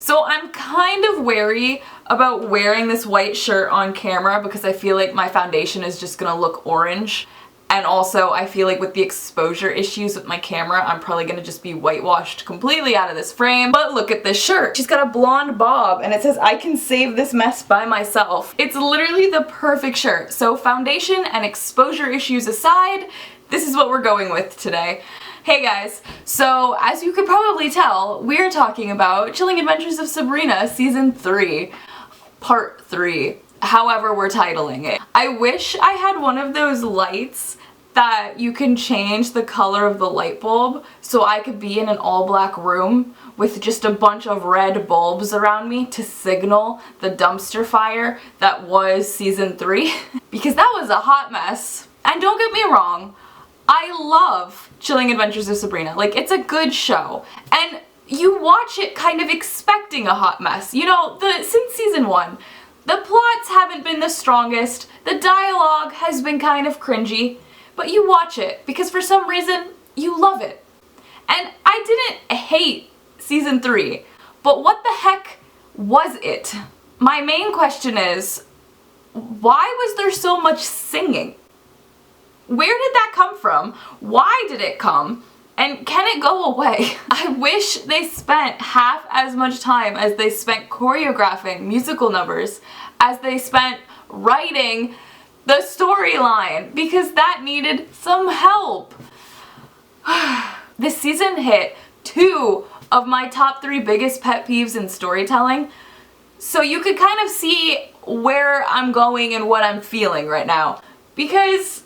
So I'm kind of wary about wearing this white shirt on camera because I feel like my foundation is just gonna look orange. And also I feel like with the exposure issues with my camera, I'm probably gonna just be whitewashed completely out of this frame. But look at this shirt. She's got a blonde bob and it says, "I can save this mess by myself." It's literally the perfect shirt. So foundation and exposure issues aside, this is what we're going with today. Hey guys, so as you could probably tell, we're talking about Chilling Adventures of Sabrina Season 3, Part 3, however we're titling it. I wish I had one of those lights that you can change the color of the light bulb so I could be in an all-black room with just a bunch of red bulbs around me to signal the dumpster fire that was Season 3, because that was a hot mess. And don't get me wrong, I love Chilling Adventures of Sabrina. Like, it's a good show. And you watch it kind of expecting a hot mess. You know, since Season 1, the plots haven't been the strongest, the dialogue has been kind of cringy, but you watch it because for some reason, you love it. And I didn't hate Season 3, but what the heck was it? My main question is, why was there so much singing? Where did that come from? Why did it come? And can it go away? I wish they spent half as much time as they spent choreographing musical numbers as they spent writing the storyline, because that needed some help. This season hit 2 of my top 3 biggest pet peeves in storytelling, so you could kind of see where I'm going and what I'm feeling right now, because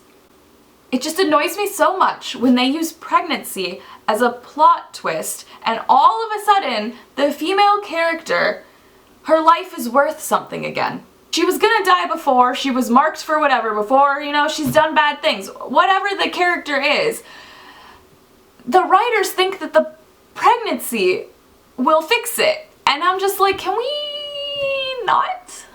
it just annoys me so much when they use pregnancy as a plot twist and all of a sudden the female character, her life is worth something again. She was gonna die before, she was marked for whatever before, you know, she's done bad things. Whatever the character is, the writers think that the pregnancy will fix it. And I'm just like, can we not?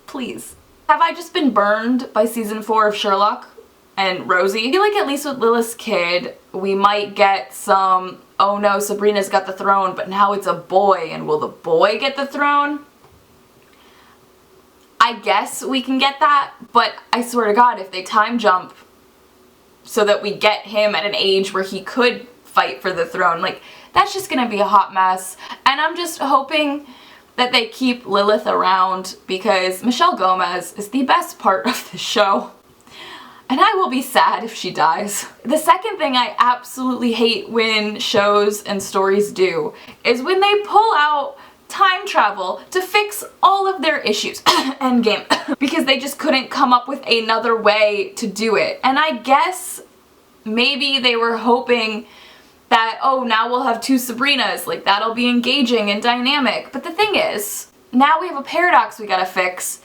Please. Have I just been burned by Season 4 of Sherlock and Rosie? I feel like at least with Lilith's kid, we might get some, oh no, Sabrina's got the throne, but now it's a boy, and will the boy get the throne? I guess we can get that, but I swear to God, if they time jump so that we get him at an age where he could fight for the throne, like, that's just gonna be a hot mess. And I'm just hoping that they keep Lilith around, because Michelle Gomez is the best part of the show. And I will be sad if she dies. The second thing I absolutely hate when shows and stories do is when they pull out time travel to fix all of their issues. Endgame. Because they just couldn't come up with another way to do it. And I guess maybe they were hoping that, oh, now we'll have 2 Sabrinas, like that'll be engaging and dynamic. But the thing is, now we have a paradox we gotta fix,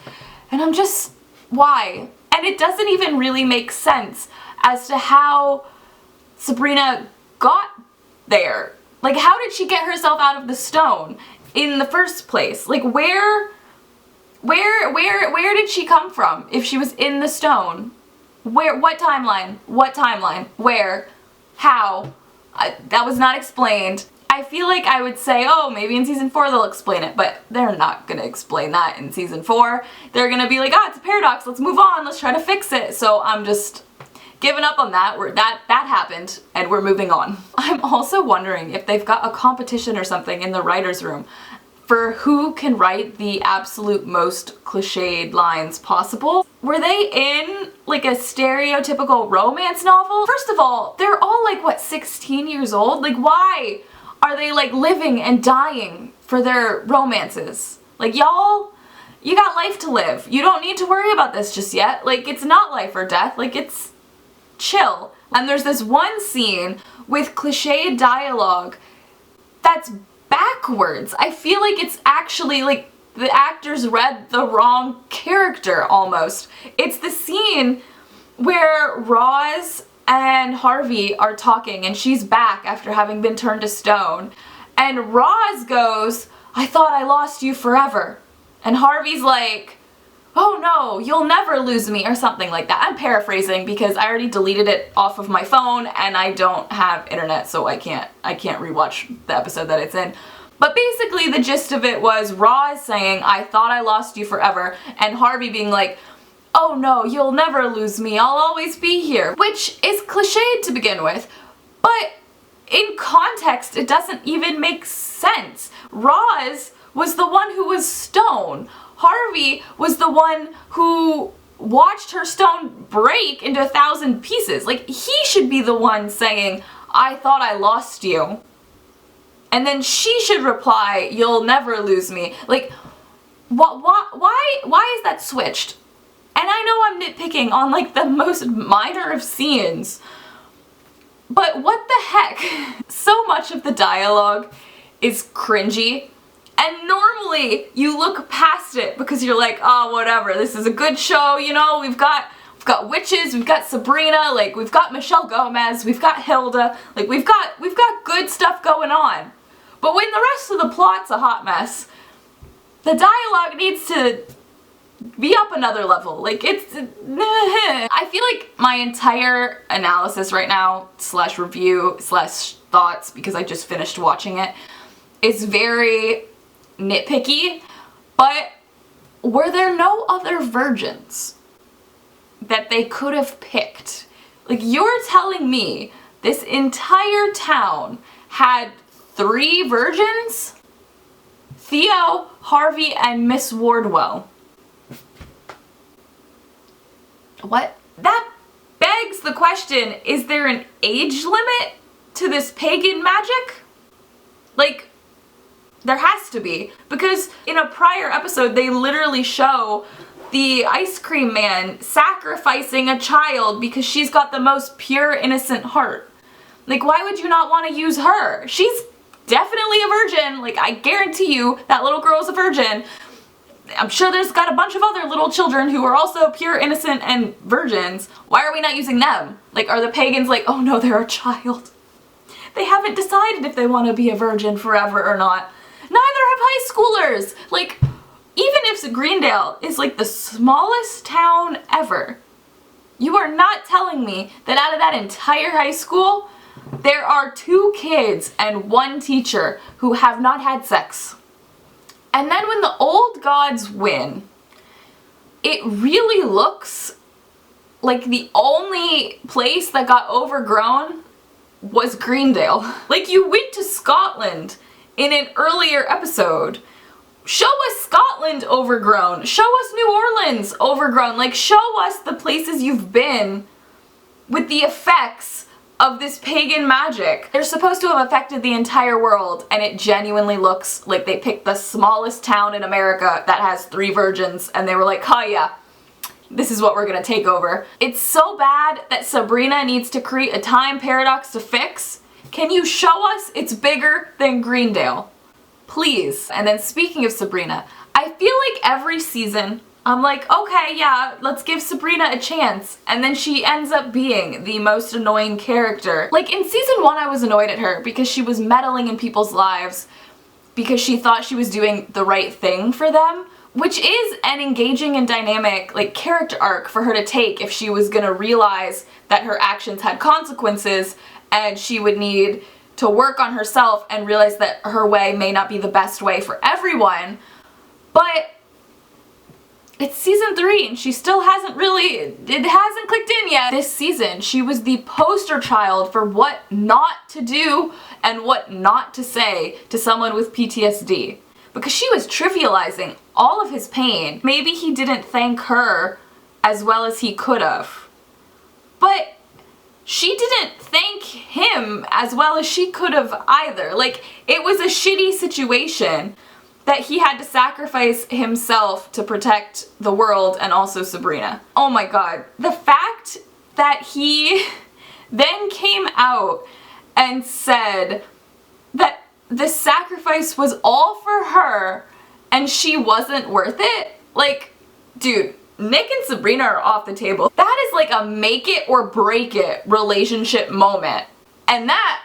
and I'm just, why? And it doesn't even really make sense as to how Sabrina got there. Like, how did she get herself out of the stone in the first place? Like, where did she come from if she was in the stone? Where, what timeline? What timeline? Where? How? That was not explained. I feel like I would say, oh, maybe in Season 4 they'll explain it, but they're not gonna explain that in Season 4. They're gonna be like, ah, it's a paradox, let's move on, let's try to fix it. So I'm just giving up on that. That happened, and we're moving on. I'm also wondering if they've got a competition or something in the writer's room for who can write the absolute most cliched lines possible. Were they in like a stereotypical romance novel? First of all, they're all like, what, 16 years old? Like, why are they like living and dying for their romances? Like, y'all, you got life to live. You don't need to worry about this just yet. Like, it's not life or death. Like, it's chill. And there's this one scene with cliched dialogue that's backwards. I feel like it's actually like the actors read the wrong character almost. It's the scene where Roz and Harvey are talking and she's back after having been turned to stone. And Roz goes, "I thought I lost you forever." And Harvey's like, "Oh no, you'll never lose me," or something like that. I'm paraphrasing because I already deleted it off of my phone and I don't have internet, so I can't rewatch the episode that it's in. But basically the gist of it was Roz saying, I thought I lost you forever, and Harvey being like, oh no, you'll never lose me, I'll always be here. Which is cliched to begin with, but in context it doesn't even make sense. Roz was the one who was stone. Harvey was the one who watched her stone break into 1,000 pieces. Like, he should be the one saying, I thought I lost you. And then she should reply, you'll never lose me. Like, why is that switched? And I know I'm nitpicking on like the most minor of scenes, but what the heck? So much of the dialogue is cringy, and normally you look past it because you're like, oh, whatever, this is a good show, you know, we've got witches, we've got Sabrina, like we've got Michelle Gomez, we've got Hilda, like we've got good stuff going on. But when the rest of the plot's a hot mess, the dialogue needs to be up another level. Like, it's I feel like my entire analysis right now, slash review, slash thoughts, because I just finished watching it, is very nitpicky, but were there no other virgins that they could have picked? Like, you're telling me this entire town had 3 virgins? Theo, Harvey, and Miss Wardwell. What? That begs the question, is there an age limit to this pagan magic? Like, there has to be, because in a prior episode they literally show the ice cream man sacrificing a child because she's got the most pure, innocent heart. Like, why would you not want to use her? She's definitely a virgin. Like, I guarantee you that little girl's a virgin. I'm sure there's got a bunch of other little children who are also pure, innocent, and virgins. Why are we not using them? Like, are the pagans like, oh no, they're a child? They haven't decided if they want to be a virgin forever or not. Neither have high schoolers. Like, even if Greendale is like the smallest town ever, you are not telling me that out of that entire high school, there are 2 kids and 1 teacher who have not had sex. And then when the old gods win, it really looks like the only place that got overgrown was Greendale. Like, you went to Scotland in an earlier episode. Show us Scotland overgrown. Show us New Orleans overgrown. Like, show us the places you've been with the effects of this pagan magic. They're supposed to have affected the entire world, and it genuinely looks like they picked the smallest town in America that has 3 virgins, and they were like, oh yeah, this is what we're gonna take over. It's so bad that Sabrina needs to create a time paradox to fix. Can you show us it's bigger than Greendale? Please. And then speaking of Sabrina, I feel like every season I'm like, okay, yeah, let's give Sabrina a chance. And then she ends up being the most annoying character. Like, in season 1 I was annoyed at her because she was meddling in people's lives because she thought she was doing the right thing for them, which is an engaging and dynamic, like, character arc for her to take if she was gonna realize that her actions had consequences and she would need to work on herself and realize that her way may not be the best way for everyone. But it's season 3 and she still hasn't really, it hasn't clicked in yet. This season, she was the poster child for what not to do and what not to say to someone with PTSD. Because she was trivializing all of his pain. Maybe he didn't thank her as well as he could have. But she didn't thank him as well as she could have either. Like, it was a shitty situation that he had to sacrifice himself to protect the world and also Sabrina. Oh my god. The fact that he then came out and said that the sacrifice was all for her and she wasn't worth it? Like, dude, Nick and Sabrina are off the table. That is like a make it or break it relationship moment. And that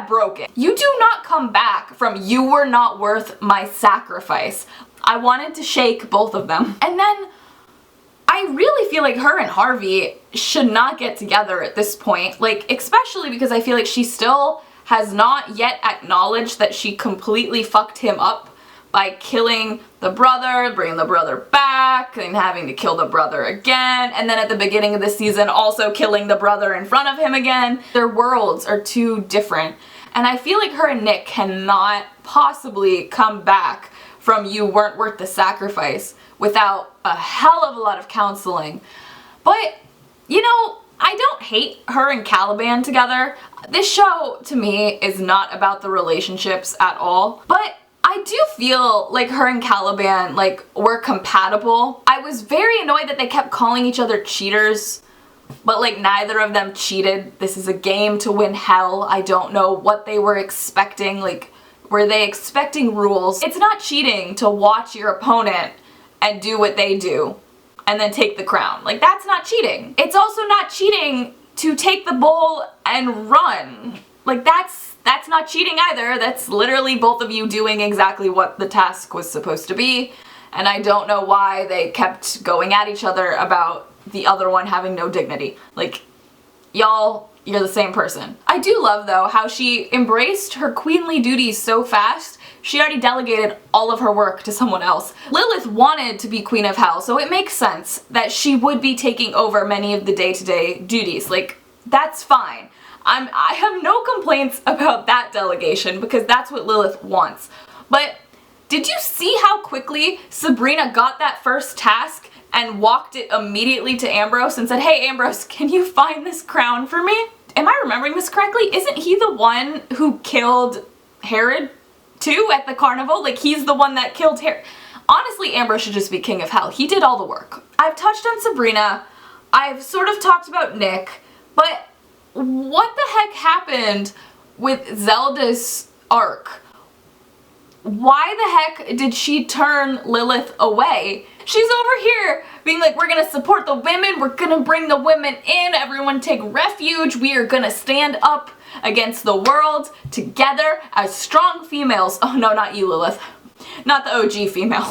broke it. You do not come back from you were not worth my sacrifice. I wanted to shake both of them. And then I really feel like her and Harvey should not get together at this point. Like, especially because I feel like she still has not yet acknowledged that she completely fucked him up by killing the brother, bringing the brother back, and having to kill the brother again, and then at the beginning of the season also killing the brother in front of him again. Their worlds are too different, and I feel like her and Nick cannot possibly come back from "you weren't worth the sacrifice" without a hell of a lot of counseling. But, you know, I don't hate her and Caliban together. This show, to me, is not about the relationships at all, but I do feel like her and Caliban, like, were compatible. I was very annoyed that they kept calling each other cheaters, but, like, neither of them cheated. This is a game to win hell. I don't know what they were expecting. Like, were they expecting rules? It's not cheating to watch your opponent and do what they do and then take the crown. Like, that's not cheating. It's also not cheating to take the bowl and run. Like, that's not cheating either. That's literally both of you doing exactly what the task was supposed to be, and I don't know why they kept going at each other about the other one having no dignity. Like, y'all, you're the same person. I do love, though, how she embraced her queenly duties so fast. She already delegated all of her work to someone else. Lilith wanted to be Queen of Hell, so it makes sense that she would be taking over many of the day-to-day duties. Like, that's fine. I have no complaints about that delegation because that's what Lilith wants. But did you see how quickly Sabrina got that first task and walked it immediately to Ambrose and said, "Hey Ambrose, can you find this crown for me?" Am I remembering this correctly? Isn't he the one who killed Herod too at the carnival? Like, he's the one that killed Herod. Honestly, Ambrose should just be King of Hell. He did all the work. I've touched on Sabrina. I've sort of talked about Nick, but what the heck happened with Zelda's arc? Why the heck did she turn Lilith away? She's over here being like, we're gonna support the women, we're gonna bring the women in, everyone take refuge, we are gonna stand up against the world together as strong females. Oh no, not you, Lilith. Not the OG female.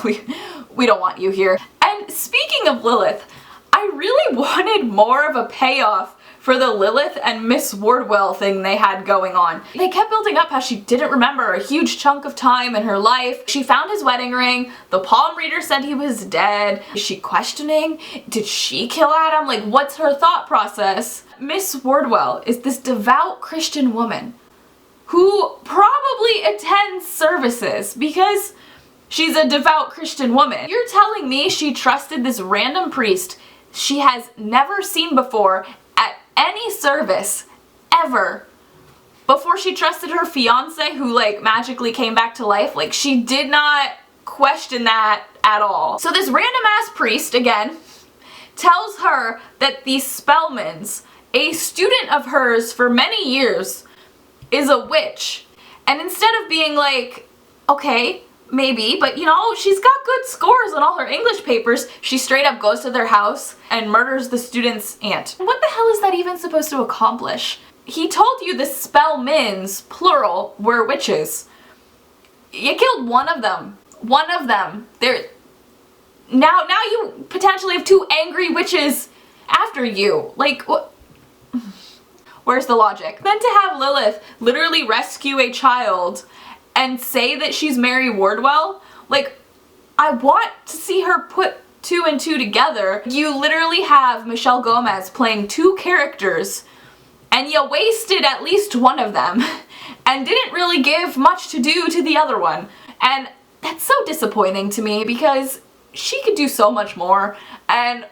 We don't want you here. And speaking of Lilith, I really wanted more of a payoff for the Lilith and Miss Wardwell thing they had going on. They kept building up how she didn't remember a huge chunk of time in her life. She found his wedding ring, the palm reader said he was dead. Is she questioning? Did she kill Adam? Like, what's her thought process? Miss Wardwell is this devout Christian woman who probably attends services because she's a devout Christian woman. You're telling me she trusted this random priest she has never seen before at any service ever before she trusted her fiance who, like, magically came back to life? Like, she did not question that at all. So this random ass priest, again, tells her that the Spellmans, a student of hers for many years, is a witch. And instead of being like, okay, maybe, but you know, she's got good scores on all her English papers, she straight up goes to their house and murders the student's aunt. What the hell is that even supposed to accomplish? He told you the Spellmans, plural, were witches. You killed one of them. One of them. Now you potentially have two angry witches after you. Like, what? Where's the logic? Then to have Lilith literally rescue a child and say that she's Mary Wardwell, like, I want to see her put two and two together. You literally have Michelle Gomez playing two characters and you wasted at least one of them and didn't really give much to do to the other one. And that's so disappointing to me because she could do so much more. And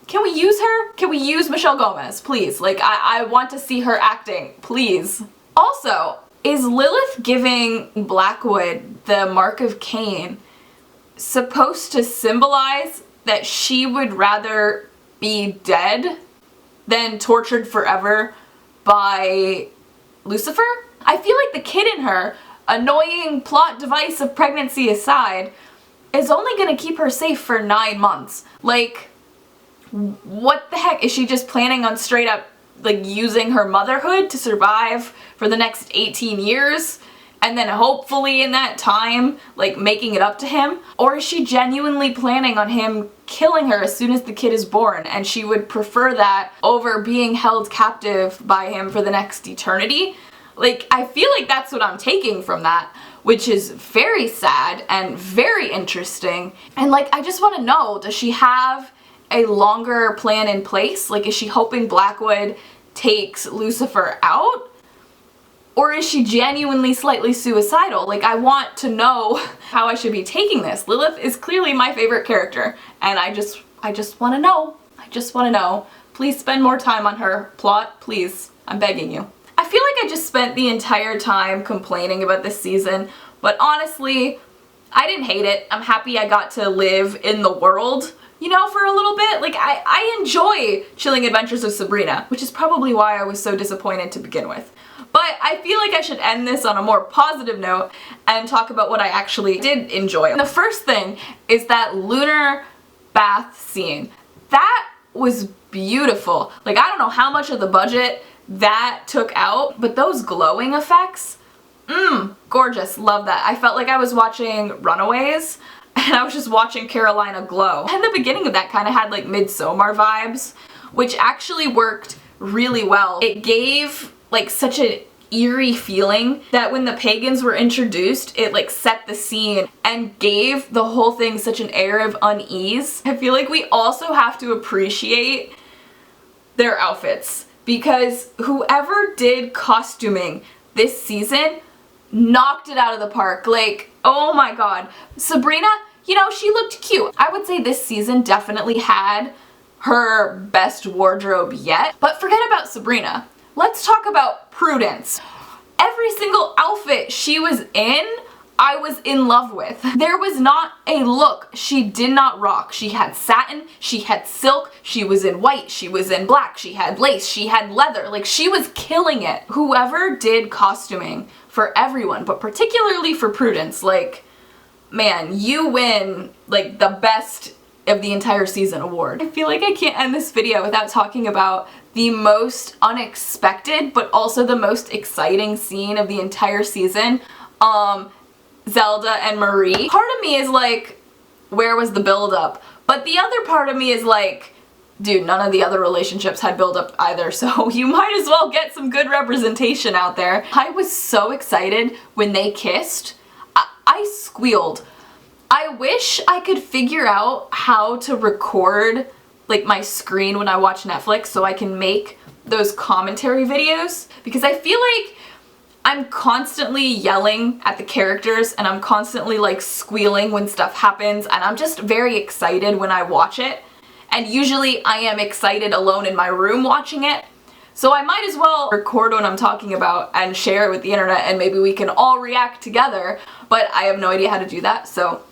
can we use her? Can we use Michelle Gomez, please? Like, I want to see her acting, please. Also, is Lilith giving Blackwood the mark of Cain supposed to symbolize that she would rather be dead than tortured forever by Lucifer? I feel like the kid in her, annoying plot device of pregnancy aside, is only gonna keep her safe for 9 months. Like, what the heck? Is she just planning on straight up, like, using her motherhood to survive for the next 18 years and then hopefully in that time, like, making it up to him? Or is she genuinely planning on him killing her as soon as the kid is born and she would prefer that over being held captive by him for the next eternity? Like, I feel like that's what I'm taking from that, which is very sad and very interesting. And like, I just want to know, does she have a longer plan in place? Like, is she hoping Blackwood takes Lucifer out? Or is she genuinely slightly suicidal? Like, I want to know how I should be taking this. Lilith is clearly my favorite character, and I just want to know. I just want to know. Please spend more time on her. Plot, please. I'm begging you. I feel like I just spent the entire time complaining about this season, but honestly, I didn't hate it. I'm happy I got to live in the world, you know, for a little bit. Like, I enjoy Chilling Adventures of Sabrina, which is probably why I was so disappointed to begin with. But I feel like I should end this on a more positive note and talk about what I actually did enjoy. And the first thing is that lunar bath scene. That was beautiful. Like, I don't know how much of the budget that took out, but those glowing effects, gorgeous. Love that. I felt like I was watching Runaways, and I was just watching Carolina glow. And the beginning of that kind of had like Midsommar vibes, which actually worked really well. It gave like such an eerie feeling that when the pagans were introduced, it like set the scene and gave the whole thing such an air of unease. I feel like we also have to appreciate their outfits, because whoever did costuming this season knocked it out of the park. Like, oh my god. Sabrina, you know, she looked cute. I would say this season definitely had her best wardrobe yet. But forget about Sabrina. Let's talk about Prudence. Every single outfit she was in, I was in love with. There was not a look she did not rock. She had satin, she had silk, she was in white, she was in black, she had lace, she had leather. Like, she was killing it. Whoever did costuming for everyone, but particularly for Prudence, like, man, you win like the best of the entire season award. I feel like I can't end this video without talking about the most unexpected but also the most exciting scene of the entire season. Zelda and Marie. Part of me is like, where was the build-up? But the other part of me is like, dude, none of the other relationships had build-up either, so you might as well get some good representation out there. I was so excited when they kissed. I squealed. I wish I could figure out how to record like my screen when I watch Netflix so I can make those commentary videos, because I feel like I'm constantly yelling at the characters and I'm constantly like squealing when stuff happens, and I'm just very excited when I watch it. And usually I am excited alone in my room watching it. So I might as well record what I'm talking about and share it with the internet, and maybe we can all react together, but I have no idea how to do that. So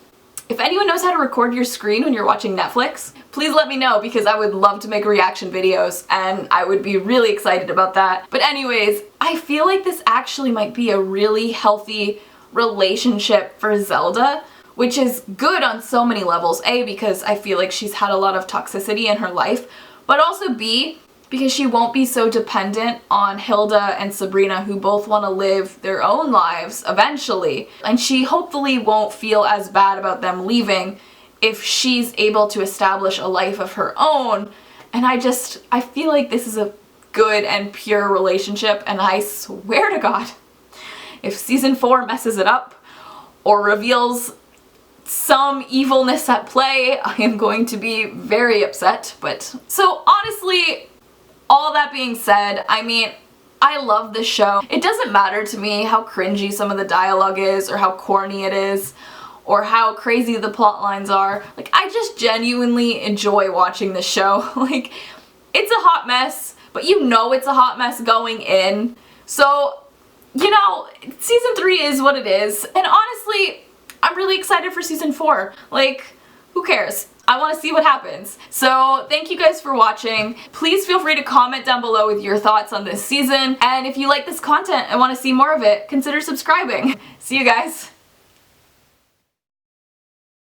if anyone knows how to record your screen when you're watching Netflix, please let me know, because I would love to make reaction videos and I would be really excited about that. But anyways, I feel like this actually might be a really healthy relationship for Zelda, which is good on so many levels. A, because I feel like she's had a lot of toxicity in her life, but also B, because she won't be so dependent on Hilda and Sabrina, who both want to live their own lives eventually. And she hopefully won't feel as bad about them leaving if she's able to establish a life of her own. And I feel like this is a good and pure relationship, and I swear to God, if season 4 messes it up or reveals some evilness at play, I am going to be very upset. But so honestly, all that being said, I mean, I love this show. It doesn't matter to me how cringy some of the dialogue is, or how corny it is, or how crazy the plot lines are. Like, I just genuinely enjoy watching this show. Like, it's a hot mess, but you know it's a hot mess going in. So, you know, season 3 is what it is. And honestly, I'm really excited for season 4. Like, who cares? I want to see what happens. So thank you guys for watching. Please feel free to comment down below with your thoughts on this season. And if you like this content and want to see more of it, consider subscribing. See you guys.